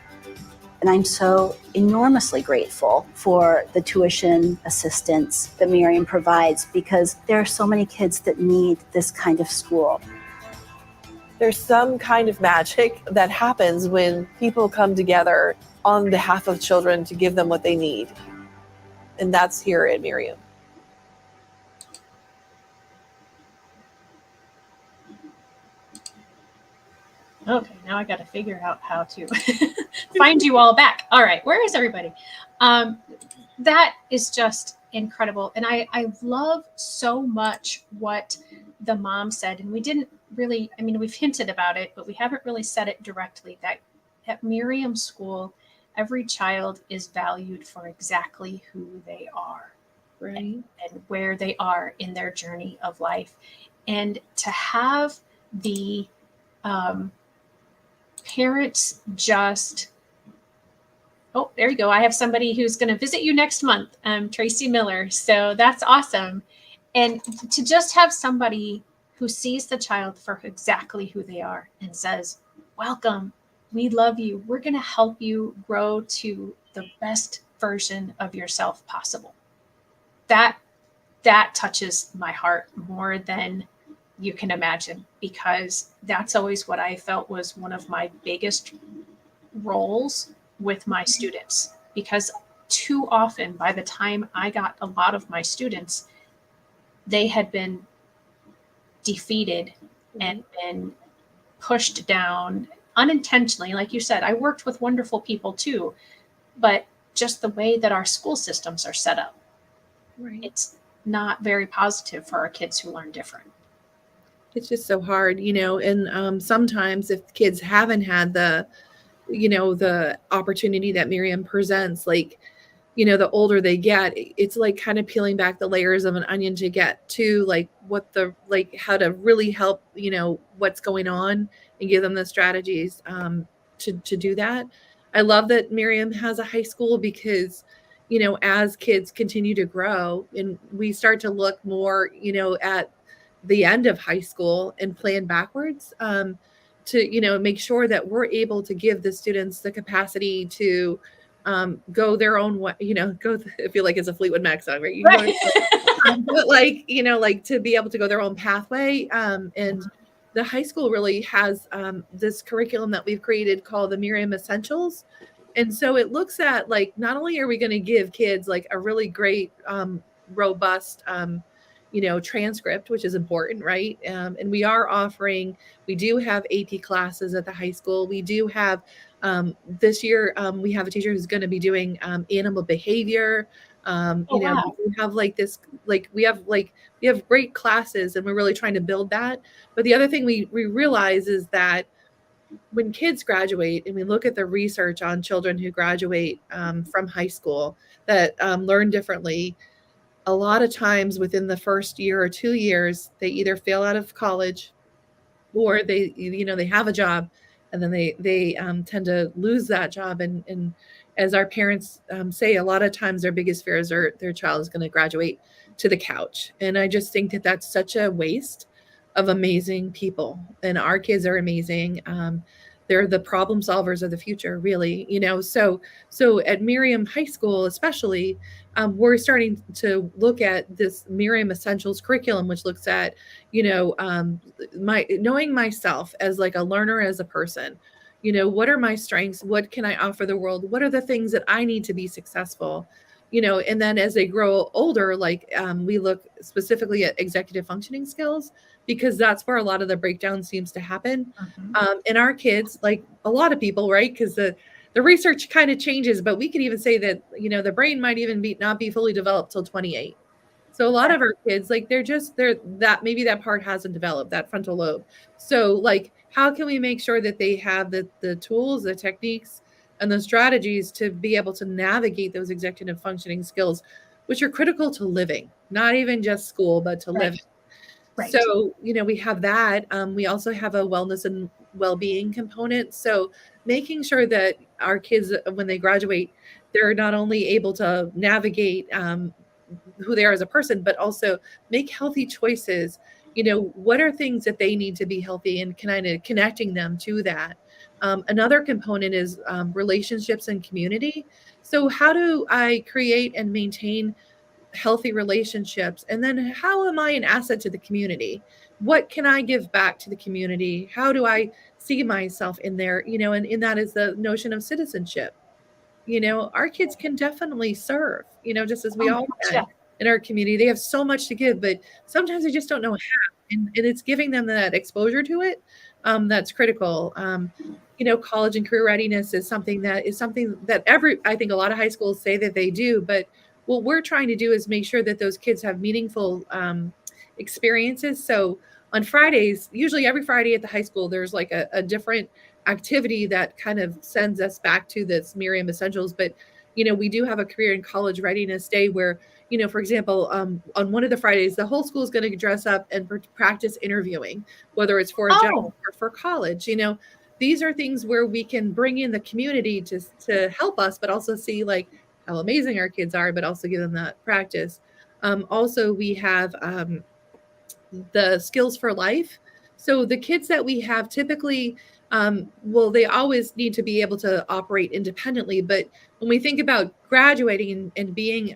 Speaker 6: and I'm so enormously grateful for the tuition assistance that Miriam provides, because there are so many kids that need this kind of school.
Speaker 2: There's some kind of magic that happens when people come together on behalf of children to give them what they need. And that's here at Miriam.
Speaker 1: Okay, now I got to figure out how to find you all back. All right, where is everybody? That is just incredible. And I love so much what the mom said. And we didn't really, I mean, we've hinted about it, but we haven't really said it directly, that at Miriam School, every child is valued for exactly who they are.
Speaker 2: Right.
Speaker 1: And where they are in their journey of life. And to have the parents just, oh, there you go. I have somebody who's going to visit you next month, Tracy Miller. So that's awesome. And to just have somebody who sees the child for exactly who they are and says, welcome, we love you. We're going to help you grow to the best version of yourself possible. That touches my heart more than you can imagine, because that's always what I felt was one of my biggest roles with my students, because too often by the time I got a lot of my students, they had been defeated and been pushed down unintentionally. Like you said, I worked with wonderful people too, but just the way that our school systems are set up,
Speaker 2: Right.
Speaker 1: it's not very positive for our kids who learn different.
Speaker 2: It's just so hard, and sometimes if kids haven't had the opportunity that Miriam presents, like, the older they get, it's like kind of peeling back the layers of an onion to get to like how to really help, what's going on and give them the strategies to do that. I love that Miriam has a high school because, as kids continue to grow and we start to look more, at the end of high school and plan backwards, to, make sure that we're able to give the students the capacity to go their own way, I feel like it's a Fleetwood Mac song, right? You can go, but like to be able to go their own pathway. And the high school really has this curriculum that we've created called the Miriam Essentials. And so it looks at like, not only are we going to give kids like a really great, robust, transcript, which is important, right? And we do have AP classes at the high school. We do have, this year, we have a teacher who's going to be doing animal behavior.
Speaker 1: Wow.
Speaker 2: We have we have great classes, and we're really trying to build that. But the other thing we realize is that when kids graduate, and we look at the research on children who graduate from high school that learn differently, a lot of times within the first year or 2 years, they either fail out of college or they have a job, and then they tend to lose that job. And as our parents say, a lot of times their biggest fears are their child is going to graduate to the couch. And I just think that that's such a waste of amazing people. And our kids are amazing. They're the problem solvers of the future, really, so at Miriam High School, especially, we're starting to look at this Miriam Essentials curriculum, which looks at, knowing myself as like a learner, as a person, what are my strengths? What can I offer the world? What are the things that I need to be successful? And then as they grow older, like we look specifically at executive functioning skills, because that's where a lot of the breakdown seems to happen. And our kids, like a lot of people, right? Because the research kind of changes, but we could even say that, the brain might even not be fully developed till 28. So a lot of our kids, like they're that maybe that part hasn't developed, that frontal lobe. So like, how can we make sure that they have the tools, the techniques, and the strategies to be able to navigate those executive functioning skills, which are critical to living, not even just school, but to living.
Speaker 1: Right.
Speaker 2: So, we have that. We also have a wellness and well-being component. So making sure that our kids, when they graduate, they're not only able to navigate who they are as a person, but also make healthy choices. What are things that they need to be healthy, and kind of connecting them to that. Another component is relationships and community. So how do I create and maintain healthy relationships? And then how am I an asset to the community? What can I give back to the community? How do I see myself in there? And that is the notion of citizenship. Our kids can definitely serve, just as we all can in our community. They have so much to give, but sometimes they just don't know how. And it's giving them that exposure to it, that's critical. College and career readiness is something that I think a lot of high schools say that they do, but what we're trying to do is make sure that those kids have meaningful experiences. So on Fridays, usually every Friday at the high school, there's like a different activity that kind of sends us back to this Miriam Essentials. But, we do have a career and college readiness day where, for example, on one of the Fridays, the whole school is going to dress up and practice interviewing, whether it's for a job or for college. These are things where we can bring in the community to help us, but also see like how amazing our kids are, but also give them that practice. Also, we have the skills for life. So the kids that we have typically, they always need to be able to operate independently. But when we think about graduating and being,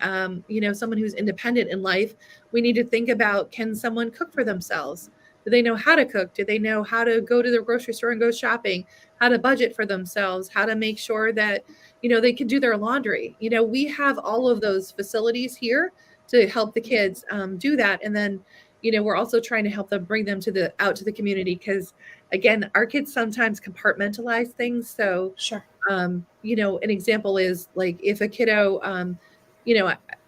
Speaker 2: someone who's independent in life, we need to think about, can someone cook for themselves? Do they know how to cook? Do they know how to go to the grocery store and go shopping? How to budget for themselves? How to make sure that, they can do their laundry? We have all of those facilities here to help the kids do that. And then, we're also trying to help them bring them out to the community, because again, our kids sometimes compartmentalize things. So,
Speaker 1: Sure.
Speaker 2: an example is like if a kiddo,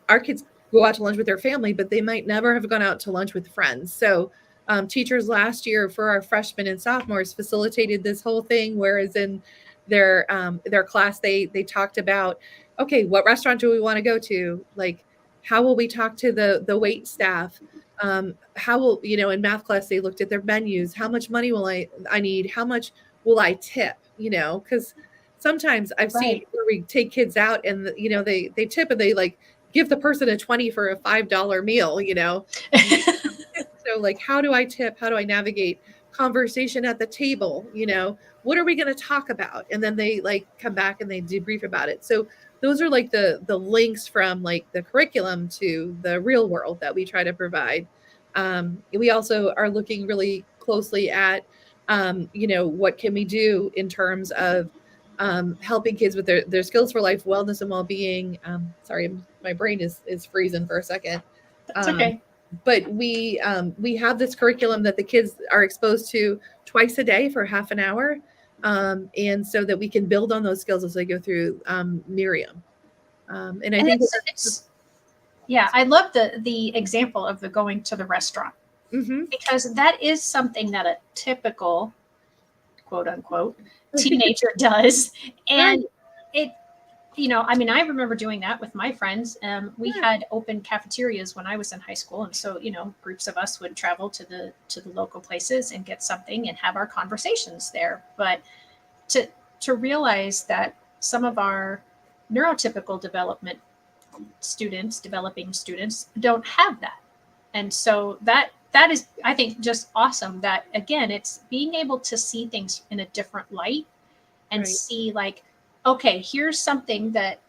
Speaker 2: our kids go out to lunch with their family, but they might never have gone out to lunch with friends. So teachers last year for our freshmen and sophomores facilitated this whole thing, whereas in their class, they talked about, okay, what restaurant do we want to go to? Like, how will we talk to the wait staff? How will, in math class, they looked at their menus. How much money will I need? How much will I tip? Because sometimes I've seen where we take kids out and, they tip and they like give the person a 20 for a $5 meal, So like, how do I tip? How do I navigate conversation at the table? What are we going to talk about? And then they like come back and they debrief about it. So those are like the links from like the curriculum to the real world that we try to provide. We also are looking really closely at, what can we do in terms of helping kids with their skills for life, wellness, and well-being. Sorry, my brain is freezing for a second.
Speaker 1: That's okay.
Speaker 2: But we have this curriculum that the kids are exposed to twice a day for half an hour. And so that we can build on those skills as they go through Miriam. And I think
Speaker 1: I love the example of the going to the restaurant, because that is something that a typical quote unquote teenager does. And I remember doing that with my friends. We had open cafeterias when I was in high school. And so, groups of us would travel to the local places and get something and have our conversations there. But to realize that some of our neurotypical developing students don't have that. And so that is, I think, just awesome that, again, it's being able to see things in a different light and see like, okay, here's something that,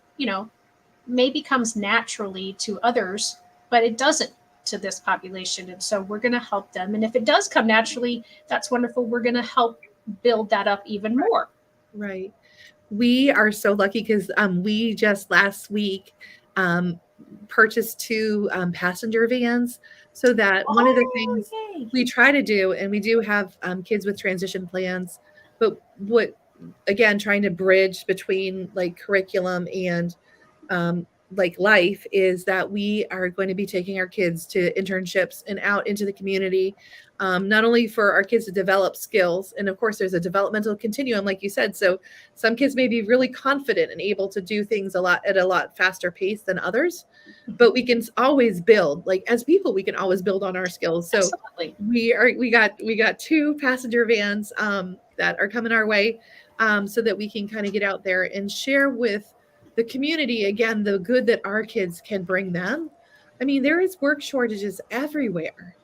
Speaker 1: maybe comes naturally to others, but it doesn't to this population. And so we're going to help them. And if it does come naturally, that's wonderful. We're going to help build that up even more.
Speaker 2: Right. We are so lucky because we just last week purchased 2 passenger vans, so that one of the things we try to do, and we do have kids with transition plans, but trying to bridge between like curriculum and like life, is that we are going to be taking our kids to internships and out into the community, not only for our kids to develop skills. And of course, there's a developmental continuum, like you said. So some kids may be really confident and able to do things at a lot faster pace than others, but we can always build, like as people, we can always build on our skills. So
Speaker 1: absolutely.
Speaker 2: we got 2 passenger vans that are coming our way, so that we can kind of get out there and share with the community, again, the good that our kids can bring them. I mean, there is work shortages everywhere.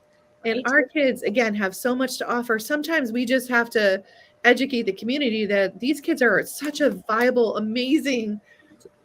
Speaker 2: And our kids, again, have so much to offer. Sometimes we just have to educate the community that these kids are such a viable, amazing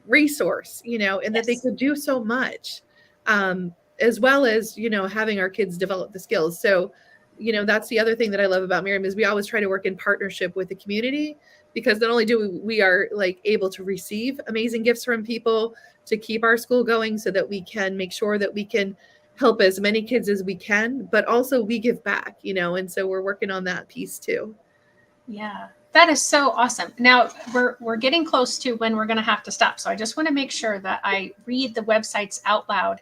Speaker 2: resource, and that they could do so much, as well as, having our kids develop the skills. So, that's the other thing that I love about Miriam, is we always try to work in partnership with the community, because not only do we are like able to receive amazing gifts from people to keep our school going, so that we can make sure that we can help as many kids as we can, but also we give back, and so we're working on that piece too.
Speaker 1: Yeah, that is so awesome. Now we're getting close to when we're going to have to stop. So I just want to make sure that I read the websites out loud.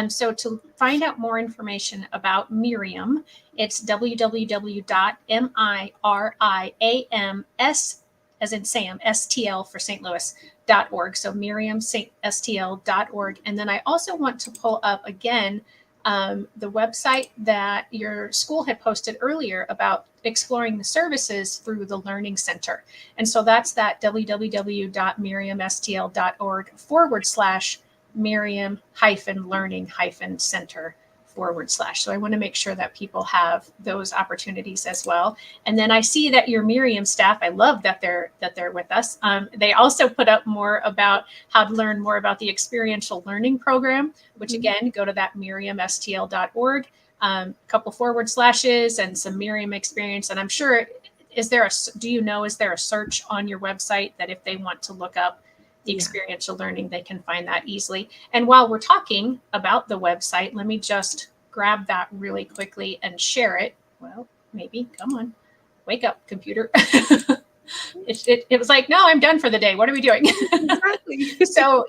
Speaker 1: So to find out more information about Miriam, it's www.miriams, as in Sam, STL for St. Louis.org. So miriamstl.org. And then I also want to pull up again the website that your school had posted earlier about exploring the services through the Learning Center. And so that's that www.miriamstl.org/Miriam-Learning-Center / So I want to make sure that people have those opportunities as well. And then I see that your Miriam staff, I love that they're with us. They also put up more about how to learn more about the experiential learning program, which again, go to that miriamstl.org, couple / and some Miriam experience. And I'm sure, is there a search on your website that if they want to look up the experiential learning, they can find that easily? And while we're talking about the website, let me just grab that really quickly and share it. Well, maybe, come on, wake up, computer. It was like, no, I'm done for the day. What are we doing?
Speaker 2: Exactly.
Speaker 1: So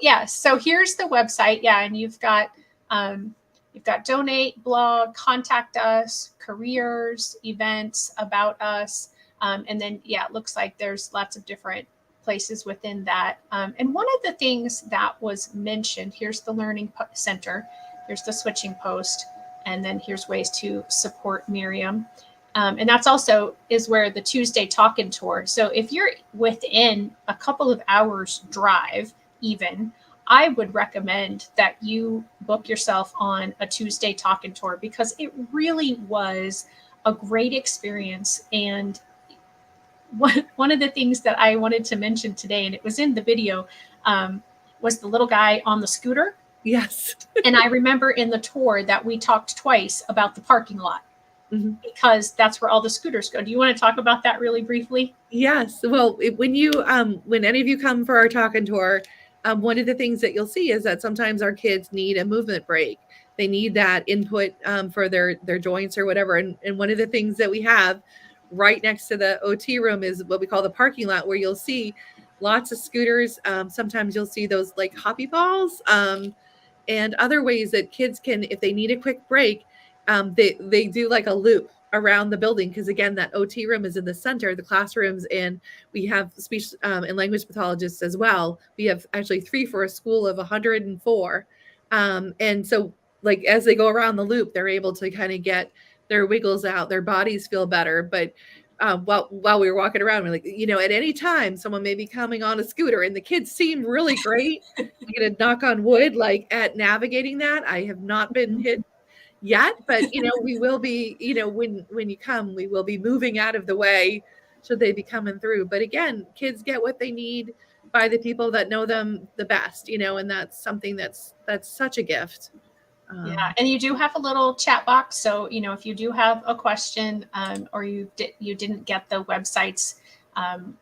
Speaker 1: here's the website. Yeah. And you've got donate, blog, contact us, careers, events, about us. And then, it looks like there's lots of different places within that. And one of the things that was mentioned, here's the Learning Center, here's the switching post, and then here's ways to support Miriam. And that's also is where the Tuesday Talk-In Tour. So if you're within a couple of hours drive, even, I would recommend that you book yourself on a Tuesday Talk-In Tour, because it really was a great experience. And one of the things that I wanted to mention today, and it was in the video, was the little guy on the scooter.
Speaker 2: Yes.
Speaker 1: And I remember in the tour that we talked twice about the parking lot, because that's where all the scooters go. Do you want to talk about that really briefly?
Speaker 2: Yes. Well, when any of you come for our Talk-In Tour, one of the things that you'll see is that sometimes our kids need a movement break. They need that input for their joints or whatever. And one of the things that we have right next to the OT room is what we call the parking lot, where you'll see lots of scooters. Sometimes you'll see those like hoppy balls and other ways that kids can, if they need a quick break, they do like a loop around the building, because again, that OT room is in the center, the classrooms, and we have speech and language pathologists as well. We have actually 3 for a school of 104. And so like as they go around the loop, they're able to kind of get their wiggles out, their bodies feel better. But while we were walking around, we're like, at any time someone may be coming on a scooter, and the kids seem really great. I'm gonna knock on wood, like at navigating that. I have not been hit yet, but we will be, when you come, we will be moving out of the way should they be coming through. But again, kids get what they need by the people that know them the best, and that's something that's such a gift.
Speaker 1: Yeah, and you do have a little chat box. So, if you do have a question, or you didn't get the websites, I'm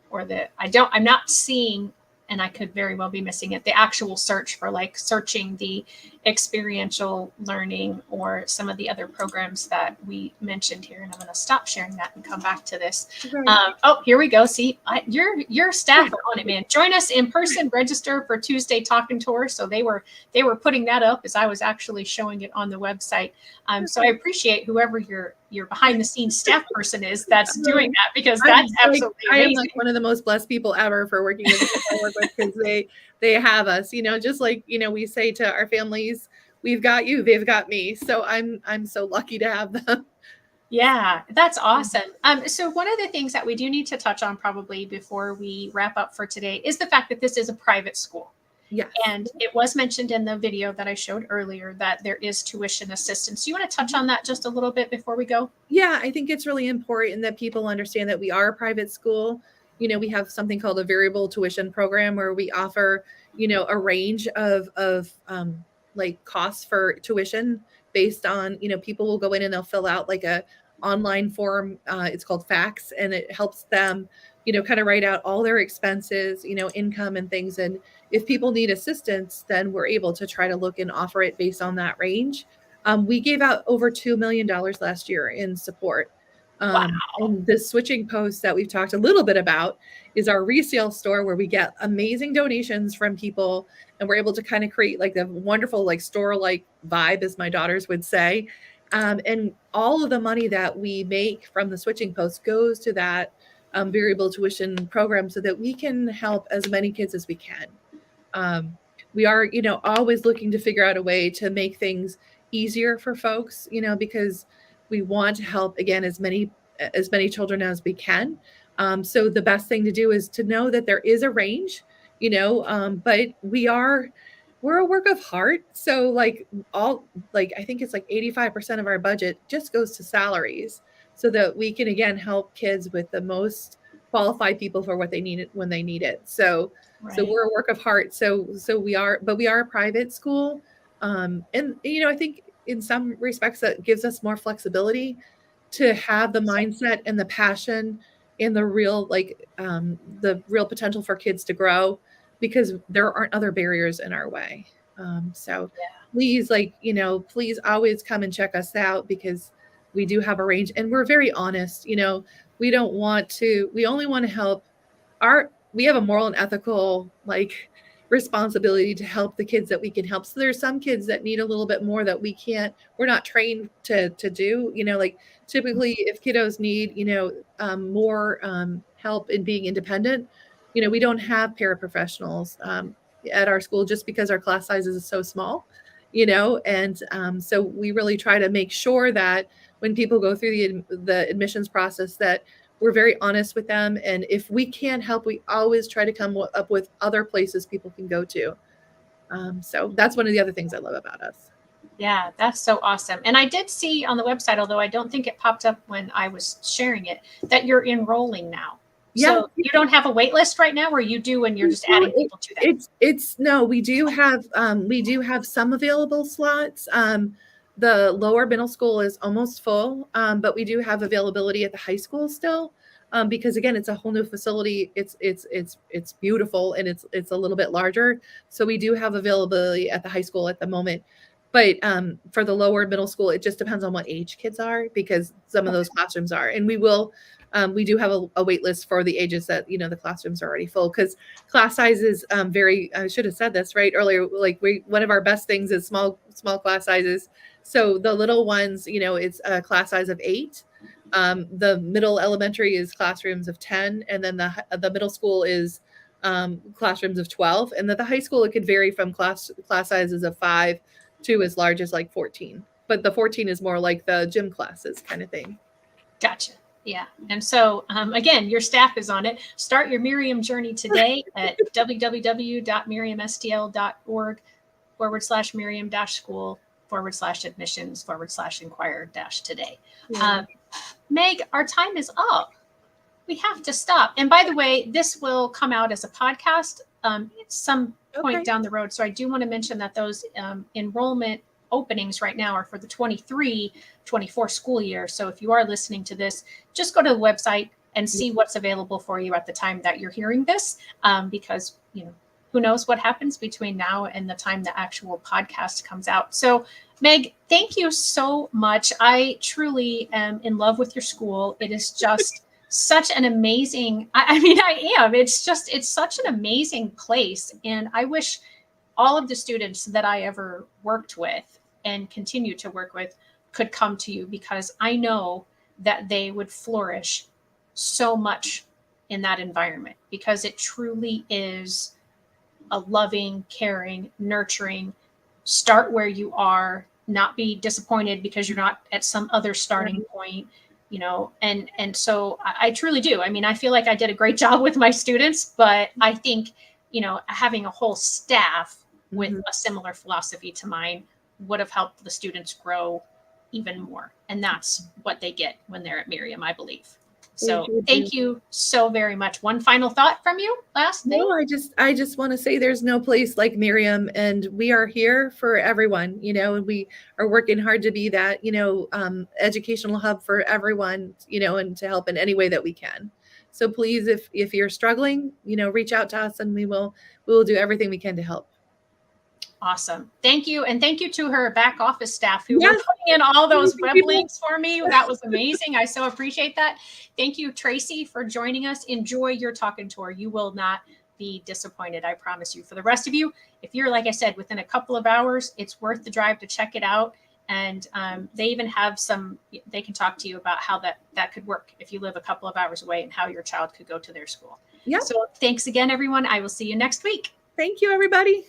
Speaker 1: not seeing, and I could very well be missing it, the actual search for like searching the experiential learning or some of the other programs that we mentioned here. And I'm going to stop sharing that and come back to this.
Speaker 2: Right.
Speaker 1: Here we go. See, your staff are on it, man. Join us in person, register for Tuesday Talk-In Tour. So they were putting that up as I was actually showing it on the website. So I appreciate whoever your behind the scenes staff person is that's doing that, because that's absolutely amazing.
Speaker 2: I am like one of the most blessed people ever for working with people I work with, because they have us, just like, we say to our families, we've got you, they've got me. So I'm so lucky to have them.
Speaker 1: Yeah, that's awesome. So one of the things that we do need to touch on probably before we wrap up for today is the fact that this is a private school.
Speaker 2: Yeah.
Speaker 1: And it was mentioned in the video that I showed earlier that there is tuition assistance. Do you want to touch on that just a little bit before we go?
Speaker 2: Yeah, I think it's really important that people understand that we are a private school. We have something called a variable tuition program, where we offer, a range of like costs for tuition based on, people will go in and they'll fill out like a online form. It's called FACS, and it helps them, kind of write out all their expenses, income and things. And if people need assistance, then we're able to try to look and offer it based on that range. We gave out over $2 million last year in support.
Speaker 1: Wow.
Speaker 2: And the switching post that we've talked a little bit about is our resale store where we get amazing donations from people, and we're able to kind of create like the wonderful like store-like vibe, as my daughters would say. And all of the money that we make from the switching post goes to that variable tuition program so that we can help as many kids as we can. We are, always looking to figure out a way to make things easier for folks, because we want to help again as many children as we can. So the best thing to do is to know that there is a range, but we're a work of heart. So like I think it's like 85% of our budget just goes to salaries so that we can again help kids with the most qualified people for what they need it when they need it. So we're a work of heart. So we are a private school. And I think in some respects that gives us more flexibility to have the mindset and the passion and the real potential for kids to grow, because there aren't other barriers in our way. So please, please always come and check us out, because we do have a range and we're very honest. We only want to help we have a moral and ethical responsibility to help the kids that we can help. So there's some kids that need a little bit more that we're not trained to do, typically if kiddos need, more help in being independent, we don't have paraprofessionals at our school just because our class sizes is so small, and so we really try to make sure that when people go through the admissions process that we're very honest with them. And if we can't help, we always try to come up with other places people can go to. So that's one of the other things I love about us.
Speaker 1: Yeah, that's so awesome. And I did see on the website, although I don't think it popped up when I was sharing it, that you're enrolling now.
Speaker 2: Yeah.
Speaker 1: So you don't have a wait list right now, or you do, and you're just adding people to that?
Speaker 2: No, we do have some available slots. The lower middle school is almost full, but we do have availability at the high school still, because again, it's a whole new facility. It's beautiful, and it's a little bit larger. So we do have availability at the high school at the moment. But for the lower middle school, it just depends on what age kids are, because some of those classrooms are, and we do have a wait list for the ages that, the classrooms are already full, because class sizes I should have said this right earlier. One of our best things is small class sizes. So the little ones, it's a class size of 8. The middle elementary is classrooms of 10. And then the middle school is classrooms of 12. And the high school, it could vary from class sizes of 5 to as large as 14. But the 14 is more like the gym classes kind of thing.
Speaker 1: Gotcha. Yeah. And so, again, your staff is on it. Start your Miriam journey today at www.miriamstl.org/Miriam-school/admissions/inquire-today. Meg, our time is up. We have to stop. And by the way, this will come out as a podcast at some point down the road. So I do want to mention that those enrollment openings right now are for the 23-24 school year. So if you are listening to this, just go to the website and see what's available for you at the time that you're hearing this, because who knows what happens between now and the time the actual podcast comes out. So Meg, thank you so much. I truly am in love with your school. It is just such an amazing, it's such an amazing place. And I wish all of the students that I ever worked with and continue to work with could come to you, because I know that they would flourish so much in that environment, because it truly is a loving, caring, nurturing, start where you are, not be disappointed because you're not at some other starting point, and so I truly do. I mean, I feel like I did a great job with my students, but I think, having a whole staff with a similar philosophy to mine would have helped the students grow even more. And that's what they get when they're at Miriam, I believe. So thank you so very much. One final thought from you, last thing?
Speaker 2: No, I just want to say there's no place like Miriam, and we are here for everyone, and we are working hard to be that, educational hub for everyone, and to help in any way that we can. So please, if you're struggling, reach out to us, and we will do everything we can to help.
Speaker 1: Awesome. Thank you. And thank you to her back office staff who were
Speaker 2: Yes.
Speaker 1: putting in all those
Speaker 2: Amazing
Speaker 1: web
Speaker 2: people.
Speaker 1: links for me. That was amazing. I so appreciate that. Thank you, Tracy, for joining us. Enjoy your talking tour. You will not be disappointed. I promise you. For the rest of you, if you're, like I said, within a couple of hours, it's worth the drive to check it out. And they even have they can talk to you about how that could work if you live a couple of hours away and how your child could go to their school.
Speaker 2: Yeah.
Speaker 1: So thanks again, everyone. I will see you next week.
Speaker 2: Thank you, everybody.